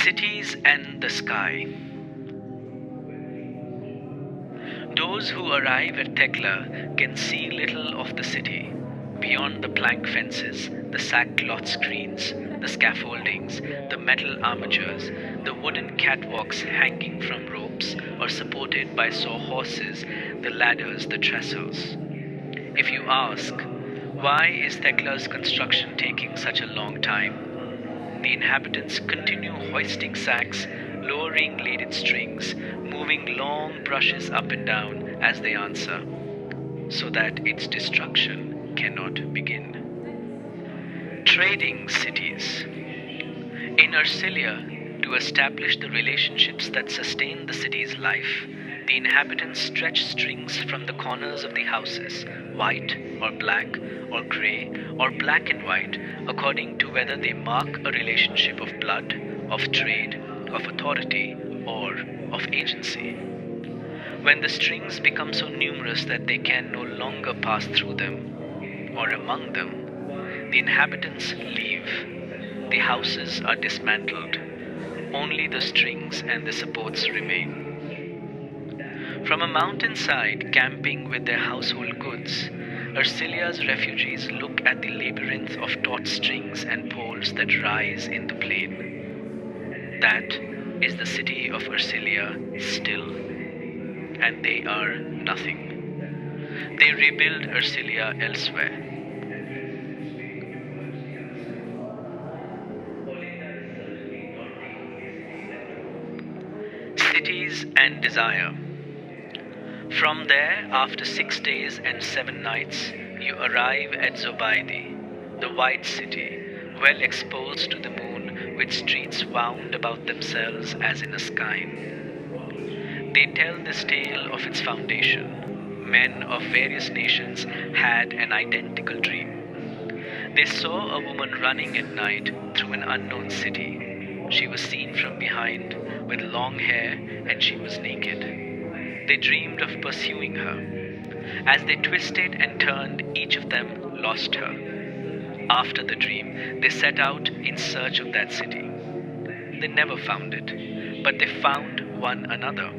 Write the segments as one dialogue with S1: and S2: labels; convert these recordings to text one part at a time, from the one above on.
S1: Cities and the sky. Those who arrive at Tekla can see little of the city, beyond the plank fences, the sackcloth screens, the scaffoldings, the metal armatures, the wooden catwalks hanging from ropes or supported by sawhorses, the ladders, the trestles. If you ask, why is Tekla's construction taking such a long time? The inhabitants continue hoisting sacks, lowering laden strings, moving long brushes up and down as they answer, so that its destruction cannot begin. Trading cities. In Ercilia, to establish the relationships that sustain the city's life, the inhabitants stretch strings from the corners of the houses, white or black or grey or black and white, according to whether they mark a relationship of blood, of trade, of authority, or of agency. When the strings become so numerous that they can no longer pass through them, or among them, the inhabitants leave. The houses are dismantled. Only the strings and the supports remain. From a mountainside, camping with their household goods, Ercilia's refugees look at the labyrinth of taut strings and poles that rise in the plain. That is the city of Ercilia still, and they are nothing. They rebuild Ercilia elsewhere. Cities and desire. From there, after 6 days and 7 nights, you arrive at Zobaidi, the white city, well exposed to the moon, with streets wound about themselves as in a skein. They tell this tale of its foundation. Men of various nations had an identical dream. They saw a woman running at night through an unknown city. She was seen from behind, with long hair, and she was naked. They dreamed of pursuing her. As they twisted and turned, each of them lost her. After the dream, they set out in search of that city. They never found it, but they found one another.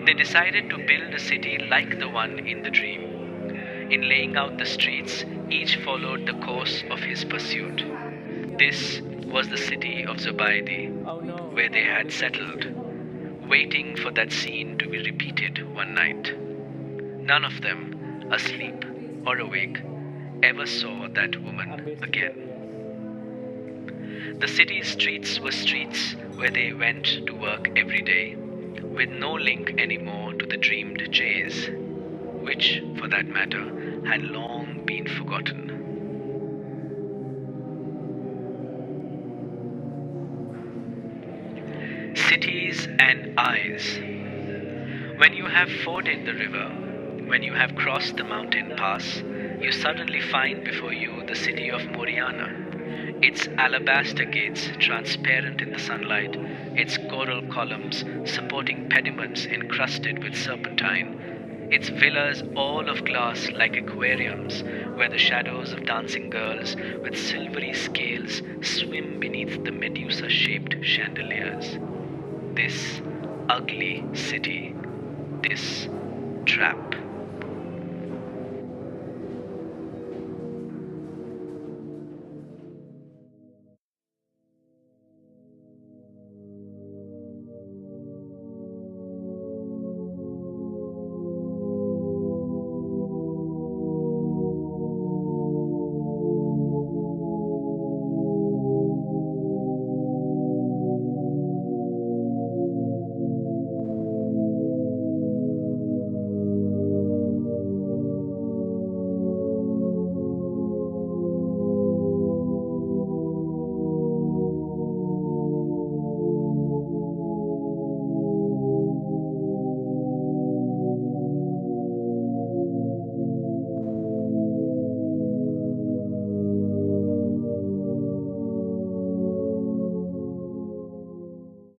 S1: They decided to build a city like the one in the dream. In laying out the streets, each followed the course of his pursuit. This was the city of Zubaydi, where they had settled, waiting for that scene to be repeated one night. None of them, asleep or awake, ever saw that woman again. The city's streets were streets where they went to work every day, with no link anymore to the dreamed chase, which, for that matter, had long been forgotten. Cities and eyes. When you have forded the river, when you have crossed the mountain pass, you suddenly find before you the city of Moriana, its alabaster gates transparent in the sunlight, its coral columns supporting pediments encrusted with serpentine, its villas all of glass like aquariums, where the shadows of dancing girls with silvery scales swim beneath the Medusa-shaped chandeliers. This ugly city, this trap.